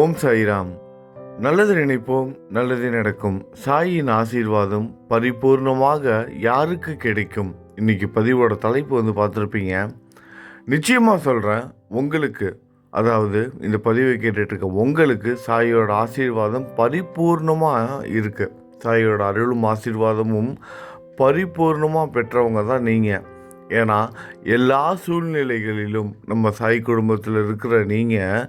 ஓம் சாய்ராம். நல்லது நினைப்போம், நல்லது நடக்கும். சாயின் ஆசீர்வாதம் பரிபூர்ணமாக யாருக்கு கிடைக்கும்? இன்னைக்கு பதிவோட தலைப்பு பார்த்துருப்பீங்க. நிச்சயமாக சொல்கிறேன், உங்களுக்கு, அதாவது இந்த பதிவை கேட்டுட்ருக்க உங்களுக்கு சாயோட ஆசீர்வாதம் பரிபூர்ணமாக இருக்குது. சாயோட அருளும் ஆசீர்வாதமும் பரிபூர்ணமாக பெற்றவங்க தான் நீங்கள். ஏன்னா எல்லா சூழ்நிலைகளிலும் நம்ம சாய் குடும்பத்தில் இருக்கிற நீங்கள்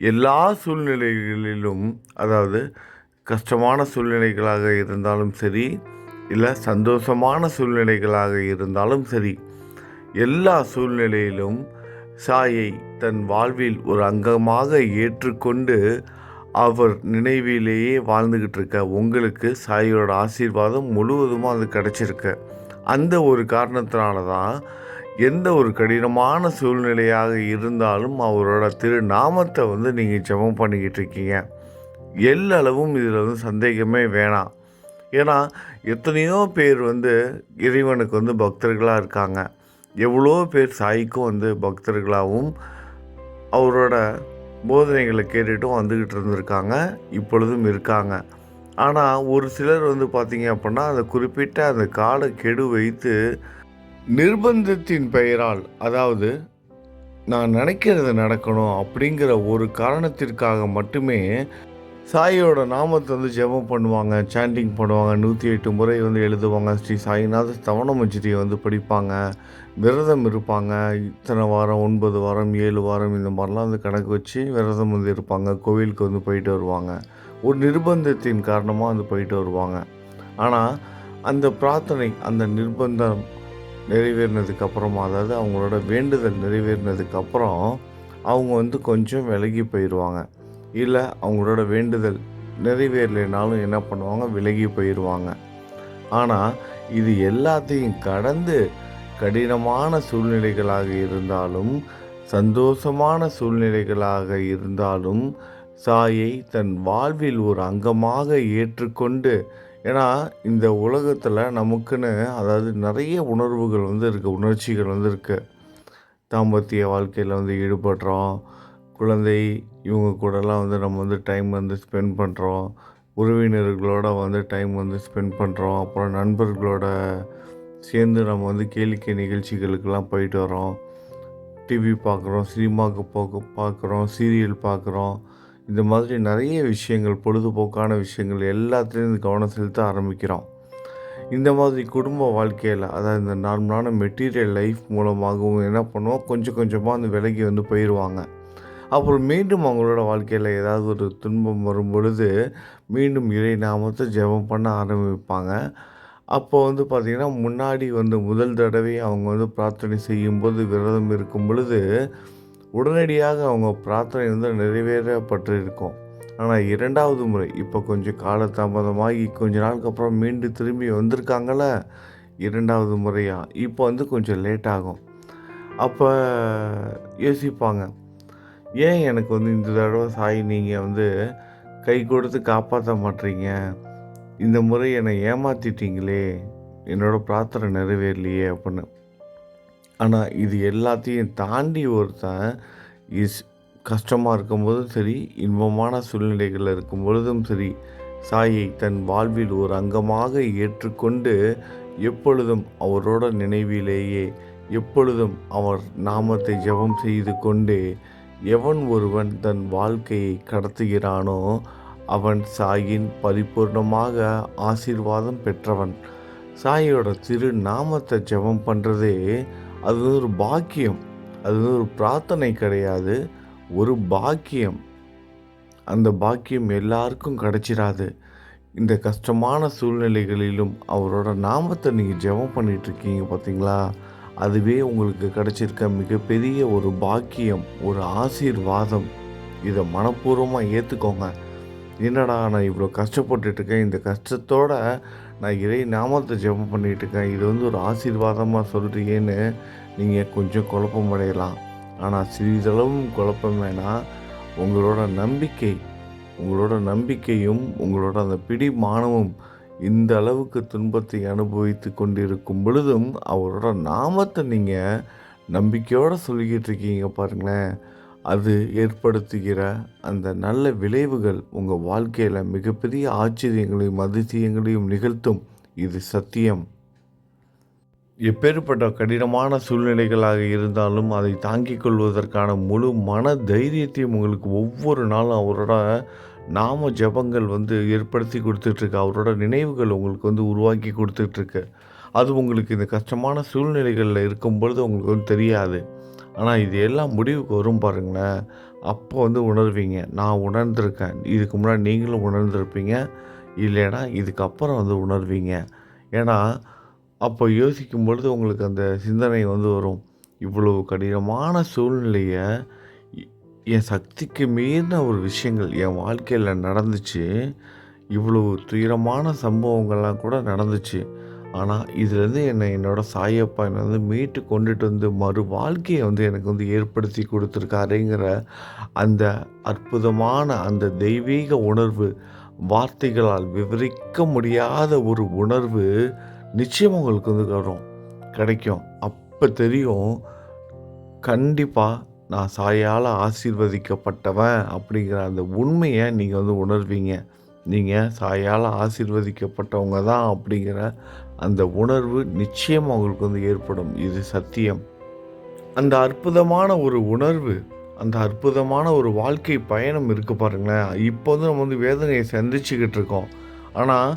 எல்லா சூழ்நிலைகளிலும், அதாவது கஷ்டமான சூழ்நிலைகளாக இருந்தாலும் சரி, இல்லை சந்தோஷமான சூழ்நிலைகளாக இருந்தாலும் சரி, எல்லா சூழ்நிலையிலும் சாயை தன் வாழ்வில் ஒரு அங்கமாக ஏற்றுக்கொண்டு அவர் நினைவிலேயே வாழ்ந்துக்கிட்டு இருக்க உங்களுக்கு சாயோட ஆசீர்வாதம் முழுவதுமாக அது கிடச்சிருக்கு. அந்த ஒரு காரணத்தினால தான் எந்த ஒரு கடினமான சூழ்நிலையாக இருந்தாலும் அவரோட திருநாமத்தை நீங்கள் ஜெபம் பண்ணிக்கிட்டு இருக்கீங்க. எல்லளவும் இதில் சந்தேகமே வேணாம். ஏன்னா எத்தனையோ பேர் இறைவனுக்கு பக்தர்களாக இருக்காங்க. எவ்வளோ பேர் சாய்க்கும் பக்தர்களாகவும் அவரோட போதனைகளை கேட்டுட்டும் வந்துக்கிட்டு இருந்திருக்காங்க, இப்பொழுதும் இருக்காங்க. ஆனால் ஒரு சிலர் பார்த்தீங்க அப்படின்னா அந்த குறிப்பிட்ட அந்த கால கெடு வைத்து நிர்பந்தத்தின் பெயரால், அதாவது நான் நினைக்கிறது நடக்கணும் அப்படிங்கிற ஒரு காரணத்திற்காக மட்டுமே சாயோட நாமத்தை ஜெபம் பண்ணுவாங்க, சாண்டிங் பண்ணுவாங்க, 108 முறை எழுதுவாங்க, ஸ்ரீ சாய்நாத ஸ்தவனமஞ்சரியை படிப்பாங்க, விரதம் இருப்பாங்க. இத்தனை வாரம், 9 வாரம், 7 வாரம் இந்த மாதிரிலாம் கணக்கு வச்சு விரதம் இருப்பாங்க. கோவிலுக்கு போயிட்டு வருவாங்க. ஒரு நிர்பந்தத்தின் காரணமாக போயிட்டு வருவாங்க. ஆனால் அந்த பிரார்த்தனை, அந்த நிர்பந்தம் நிறைவேறினதுக்கப்புறமா, அதாவது அவங்களோட வேண்டுதல் நிறைவேறினதுக்கப்புறம் அவங்க கொஞ்சம் விலகி போயிடுவாங்க. இல்லை அவங்களோட வேண்டுதல் நிறைவேறலைனாலும் என்ன பண்ணுவாங்க, விலகி போயிடுவாங்க. ஆனால் இது எல்லாத்தையும் கடந்து கடினமான சூழ்நிலைகளாக இருந்தாலும், சந்தோஷமான சூழ்நிலைகளாக இருந்தாலும் சாயை தன் வாழ்வில் ஒரு அங்கமாக ஏற்றுக்கொண்டு, ஏன்னா இந்த உலகத்தில் நமக்குன்னு, அதாவது நிறைய உணர்வுகள் இருக்குது, உணர்ச்சிகள் இருக்குது. தாம்பத்திய வாழ்க்கையில் ஈடுபடுறோம், குழந்தை இவங்க கூடலாம் நம்ம டைம் ஸ்பெண்ட் பண்ணுறோம், உறவினர்களோட டைம் ஸ்பெண்ட் பண்ணுறோம், அப்புறம் நண்பர்களோட சேர்ந்து நம்ம கேளிக்கை நிகழ்ச்சிகளுக்கெல்லாம் போயிட்டு வரோம், டிவி பார்க்குறோம், சினிமாவுக்கு பார்க்குறோம், சீரியல் பார்க்குறோம். இந்த மாதிரி நிறைய விஷயங்கள், பொழுதுபோக்கான விஷயங்கள் எல்லாத்துலேயும் கவனம் செலுத்த ஆரம்பிக்கிறோம். இந்த மாதிரி குடும்ப வாழ்க்கையில், அதாவது இந்த நார்மலான மெட்டீரியல் லைஃப் மூலமாகவும் என்ன பண்ணுவோம், கொஞ்சம் கொஞ்சமாக விலகி போயிடுவாங்க. அப்புறம் மீண்டும் அவங்களோட வாழ்க்கையில் ஏதாவது ஒரு துன்பம் வரும் பொழுது மீண்டும் இறை நாமத்தை ஜெபம் பண்ண ஆரம்பிப்பாங்க. அப்போ பார்த்திங்கன்னா முன்னாடி முதல் தடவை அவங்க பிரார்த்தனை செய்யும்போது, விரதம் இருக்கும் பொழுது உடனடியாக அவங்க பிரார்த்தனை நிறைவேறப்பட்டு இருக்கும். ஆனால் இரண்டாவது முறை இப்போ கொஞ்சம் காலதாமதமாகி கொஞ்ச நாளுக்கு அப்புறம் மீண்டும் திரும்பி வந்திருக்காங்கள, இரண்டாவது முறையாக இப்போ கொஞ்சம் லேட் ஆகும். அப்போ யோசிப்பாங்க, ஏன் எனக்கு இந்த தடவை சாய் நீங்கள் கை கொடுத்து காப்பாற்ற மாட்டீங்க, இந்த முறை என்னை ஏமாற்றிட்டீங்களே, என்னோடய பிரார்த்தனை நிறைவேறலையே அப்படின்னு. ஆனால் இது எல்லாத்தையும் தாண்டி ஒருத்தன் கஷ்டமாக இருக்கும்போதும் சரி, இன்பமான சூழ்நிலைகளில் இருக்கும் பொழுதும் சரி, சாயை தன் வாழ்வில் ஒரு அங்கமாக ஏற்றுக்கொண்டு எப்பொழுதும் அவரோட நினைவிலேயே எப்பொழுதும் அவர் நாமத்தை ஜெபம் செய்து கொண்டே எவன் ஒருவன் தன் வாழ்க்கையை கடத்துகிறானோ அவன் சாயின் பரிபூர்ணமாக ஆசீர்வாதம் பெற்றவன். சாயோட திரு நாமத்தை ஜெபம் பண்ணுறதே அது ஒரு பாக்கியம். அது ஒரு பிரார்த்தனை கிடையாது, ஒரு பாக்கியம். அந்த பாக்கியம் எல்லாருக்கும் கிடைச்சிடாது. இந்த கஷ்டமான சூழ்நிலைகளிலும் அவரோட நாமத்தை நீங்கள் ஜெபம் பண்ணிகிட்ருக்கீங்க பார்த்தீங்களா, அதுவே உங்களுக்கு கிடைச்சிருக்க மிகப்பெரிய ஒரு பாக்கியம், ஒரு ஆசீர்வாதம். இதை மனப்பூர்வமாக ஏற்றுக்கோங்க. என்னடா நான் இவ்வளோ கஷ்டப்பட்டுட்ருக்கேன், இந்த கஷ்டத்தோடு நான் இறை நாமத்தை ஜெபம் பண்ணிகிட்ருக்கேன், இது ஒரு ஆசீர்வாதமாக சொல்கிறீங்கன்னு நீங்கள் கொஞ்சம் குழப்பம் அடையலாம். ஆனால் சிறிதளவும் குழப்பம் வேணாம். உங்களோட நம்பிக்கையும் உங்களோட அந்த பிடிமானமும் இந்த அளவுக்கு துன்பத்தை அனுபவித்து கொண்டிருக்கும் பொழுதும் அவரோட நாமத்தை நீங்கள் நம்பிக்கையோடு சொல்லிக்கிட்டு இருக்கீங்க பாருங்களேன், அது ஏற்படுத்துகிற அந்த நல்ல விளைவுகள் உங்கள் வாழ்க்கையில் மிகப்பெரிய ஆச்சரியங்களையும் அதிசயங்களையும் நிகழ்த்தும். இது சத்தியம். எப்பேற்பட்ட கடினமான சூழ்நிலைகளாக இருந்தாலும் அதை தாங்கிக் கொள்வதற்கான முழு மன தைரியத்தையும் உங்களுக்கு ஒவ்வொரு நாளும் அவரோட நாம ஜபங்கள் ஏற்படுத்தி கொடுத்துட்ருக்கு. அவரோட நினைவுகள் உங்களுக்கு உருவாக்கி கொடுத்துட்ருக்கு. அது உங்களுக்கு இந்த கஷ்டமான சூழ்நிலைகளில் இருக்கும்பொழுது உங்களுக்கு தெரியாது. ஆனால் இது எல்லாம் முடிவுக்கு வரும் பாருங்களேன், அப்போ உணர்வீங்க. நான் உணர்ந்திருக்கேன், இதுக்கு முன்னாடி நீங்களும் உணர்ந்திருப்பீங்க, இல்லைன்னா இதுக்கப்புறம் உணர்வீங்க. ஏன்னா அப்போ யோசிக்கும் பொழுது உங்களுக்கு அந்த சிந்தனை வரும். இவ்வளவு கடினமான சூழ்நிலையை என் சக்திக்கு மீறின ஒரு விஷயங்கள் என் வாழ்க்கையில் நடந்துச்சு. இவ்வளவு துயரமான சம்பவங்கள்லாம் கூட நடந்துச்சு. ஆனால் இதுலேருந்து என்னோடய சாயப்பா என்னை மீட்டு கொண்டுட்டு மறு வாழ்க்கையை எனக்கு ஏற்படுத்தி கொடுத்துருக்காருங்கிற அந்த அற்புதமான அந்த தெய்வீக உணர்வு, வார்த்தைகளால் விவரிக்க முடியாத ஒரு உணர்வு நிச்சயம் உங்களுக்கு கிடைக்கும். அப்போ தெரியும், கண்டிப்பாக நான் சாயால் ஆசீர்வதிக்கப்பட்டவன் அப்படிங்கிற அந்த உண்மையை நீங்கள் உணர்வீங்க. நீங்கள் சாயால் ஆசீர்வதிக்கப்பட்டவங்க தான் அப்படிங்கிற அந்த உணர்வு நிச்சயம் அவங்களுக்கு ஏற்படும். இது சத்தியம். அந்த அற்புதமான ஒரு உணர்வு, அந்த அற்புதமான ஒரு வாழ்க்கை பயணம் இருக்குது பாருங்களேன். இப்போ நம்ம வேதனையை சந்திச்சுக்கிட்டு இருக்கோம். ஆனால்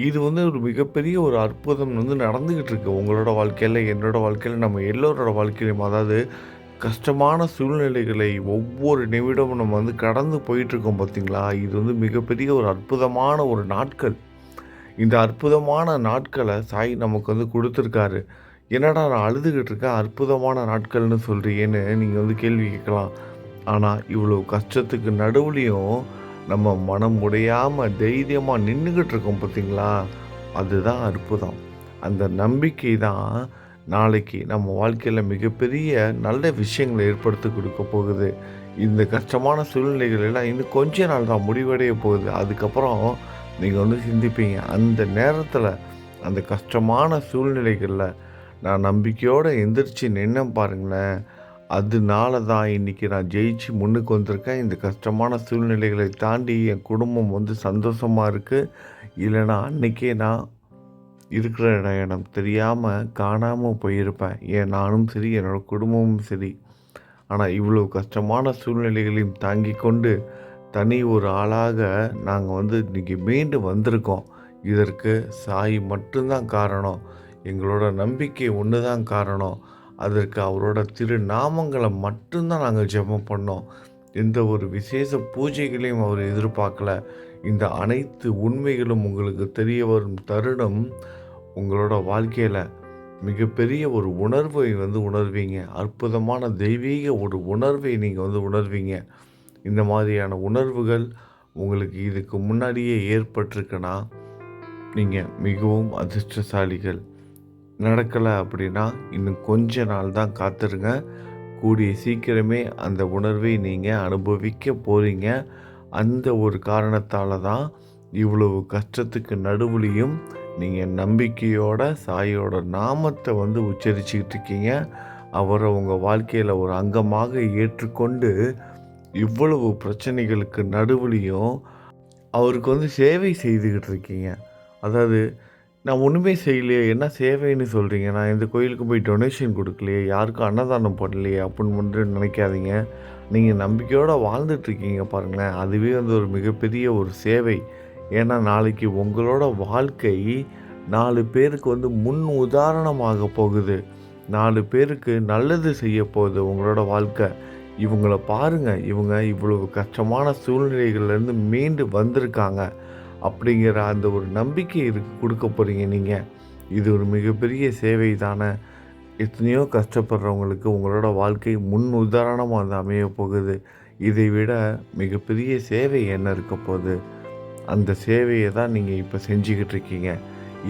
இது ஒரு மிகப்பெரிய ஒரு அற்புதம் நடந்துக்கிட்டு இருக்கு உங்களோட வாழ்க்கையில், என்னோட வாழ்க்கையில், நம்ம எல்லோரோட வாழ்க்கையிலும். அதாவது கஷ்டமான சூழ்நிலைகளை ஒவ்வொரு நிமிடமும் நம்ம கடந்து போயிட்டுருக்கோம் பார்த்தீங்களா. இது மிகப்பெரிய ஒரு அற்புதமான ஒரு நாட்கள். இந்த அற்புதமான நாட்களை சாய் நமக்கு கொடுத்துருக்காரு. என்னடா நான் அழுதுகிட்டு இருக்கேன், அற்புதமான நாட்கள்னு சொல்கிறீங்கன்னு நீங்கள் கேள்வி கேட்கலாம். ஆனால் இவ்வளோ கஷ்டத்துக்கு நடுவுலையும் நம்ம மனம் உடையாமல் தைரியமாக நின்றுக்கிட்டு இருக்கோம் பார்த்தீங்களா, அதுதான் அற்புதம். அந்த நம்பிக்கை தான் நாளைக்கு நம்ம வாழ்க்கையில் மிகப்பெரிய நல்ல விஷயங்களை ஏற்படுத்தி கொடுக்க போகுது. இந்த கஷ்டமான சூழ்நிலைகள் எல்லாம் இன்னும் கொஞ்ச நாள் தான் முடிவடைய போகுது. அதுக்கப்புறம் நீங்கள் சிந்திப்பீங்க, அந்த நேரத்தில் அந்த கஷ்டமான சூழ்நிலைகளில் நான் நம்பிக்கையோடு எந்திரிச்சு நின்னேன் பாருங்களேன், அதனால தான் இன்றைக்கி நான் ஜெயிச்சு முன்னுக்கு வந்திருக்கேன். இந்த கஷ்டமான சூழ்நிலைகளை தாண்டி என் குடும்பம் சந்தோஷமாக இருக்குது. இல்லைனா அன்றைக்கே நான் இருக்கிற இடம் தெரியாமல் காணாமல் போயிருப்பேன். ஏன் நானும் சரி, என்னோடய குடும்பமும் சரி. ஆனால் இவ்வளோ கஷ்டமான சூழ்நிலைகளையும் தாங்கி கொண்டு தனி ஒரு ஆளாக நாங்கள் இன்றைக்கி மீண்டு வந்திருக்கோம். இதற்கு சாய் மட்டும்தான் காரணம். எங்களோட நம்பிக்கை ஒன்று தான் காரணம். அதற்கு அவரோட திருநாமங்களை மட்டும்தான் நாங்கள் ஜெபம் பண்ணோம். எந்த ஒரு விசேஷ பூஜைகளையும் அவர் எதிர்பார்க்கல. இந்த அனைத்து உண்மைகளும் உங்களுக்கு தெரிய வரும் தருணம் உங்களோட வாழ்க்கையில் மிகப்பெரிய ஒரு உணர்வை உணர்வீங்க. அற்புதமான தெய்வீக ஒரு உணர்வை நீங்கள் உணர்வீங்க. இந்த மாதிரியான உணர்வுகள் உங்களுக்கு இதுக்கு முன்னாடியே ஏற்பட்டிருக்குன்னா நீங்கள் மிகவும் அதிர்ஷ்டசாலிகள். நடக்கலை அப்படின்னா இன்னும் கொஞ்ச நாள் தான் காத்திருங்க. கூடிய சீக்கிரமே அந்த உணர்வை நீங்கள் அனுபவிக்க போகிறீங்க. அந்த ஒரு காரணத்தால் தான் இவ்வளவு கஷ்டத்துக்கு நடுவுலையும் நீங்கள் நம்பிக்கையோட சாயோட நாமத்தை உச்சரிச்சுக்கிட்டு இருக்கீங்க. அவரை உங்கள் வாழ்க்கையில் ஒரு அங்கமாக ஏற்றுக்கொண்டு இவ்வளவு பிரச்சனைகளுக்கு நடுவுலையும் அவருக்கு சேவை செய்துக்கிட்டு இருக்கீங்க. அதாவது நான் ஒன்றுமே செய்யலையே, என்ன சேவைன்னு சொல்கிறீங்க, நான் இந்த கோயிலுக்கு போய் டொனேஷன் கொடுக்கலையே, யாருக்கும் அன்னதானம் பண்ணலையே அப்படின்னு நினைக்காதீங்க. நீங்கள் நம்பிக்கையோடு வாழ்ந்துட்டுருக்கீங்க பாருங்களேன், அதுவே ஒரு மிகப்பெரிய ஒரு சேவை. ஏன்னா நாளைக்கு உங்களோட வாழ்க்கை 4 பேருக்கு முன் உதாரணமாக போகுது. 4 பேருக்கு நல்லது செய்ய போகுது உங்களோட வாழ்க்கை. இவங்கள பாருங்கள், இவங்க இவ்வளவு கஷ்டமான சூழ்நிலைகள்லேருந்து மீண்டு வந்திருக்காங்க அப்படிங்கிற அந்த ஒரு நம்பிக்கை கொடுக்க போகிறீங்க நீங்கள். இது ஒரு மிகப்பெரிய சேவை தானே. எத்தனையோ கஷ்டப்படுறவங்களுக்கு உங்களோட வாழ்க்கை முன் உதாரணமாக அமைய போகுது. இதை விட மிகப்பெரிய சேவை என்ன இருக்க போகுது? அந்த சேவையை தான் நீங்கள் இப்போ செஞ்சுக்கிட்டு இருக்கீங்க.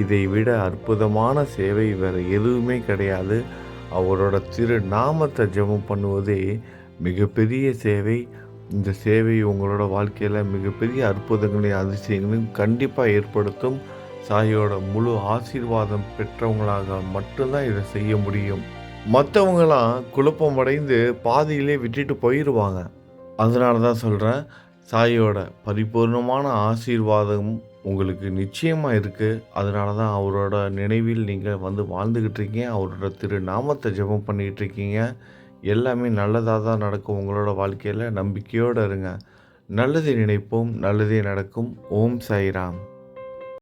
இதை விட அற்புதமான சேவை வேறு எதுவுமே கிடையாது. அவரோட திருநாமத்தை ஜெபம் பண்ணுவதே மிகப்பெரிய சேவை. இந்த சேவை உங்களோட வாழ்க்கையில் மிகப்பெரிய அற்புதங்களையும் அதிசயங்களையும் கண்டிப்பாக ஏற்படுத்தும். சாயோட முழு ஆசீர்வாதம் பெற்றவங்களாக மட்டும்தான் இதை செய்ய முடியும். மற்றவங்களாம் குழப்பமடைந்து பாதியிலே விட்டுட்டு போயிடுவாங்க. அதனால தான் சொல்கிறேன், சாயியோட பரிபூர்ணமான ஆசீர்வாதம் உங்களுக்கு நிச்சயமாக இருக்குது. அதனால தான் அவரோட நினைவில் நீங்கள் வந்து வாழ்ந்துக்கிட்டு இருக்கீங்க. அவரோட திரு நாமத்தை ஜெபம் பண்ணிக்கிட்டு இருக்கீங்க. எல்லாமே நல்லதாக தான் நடக்கும் உங்களோட வாழ்க்கையில். நம்பிக்கையோடு இருங்க. நல்லதை நினைப்போம், நல்லதே நடக்கும். ஓம் சாய்ராம்.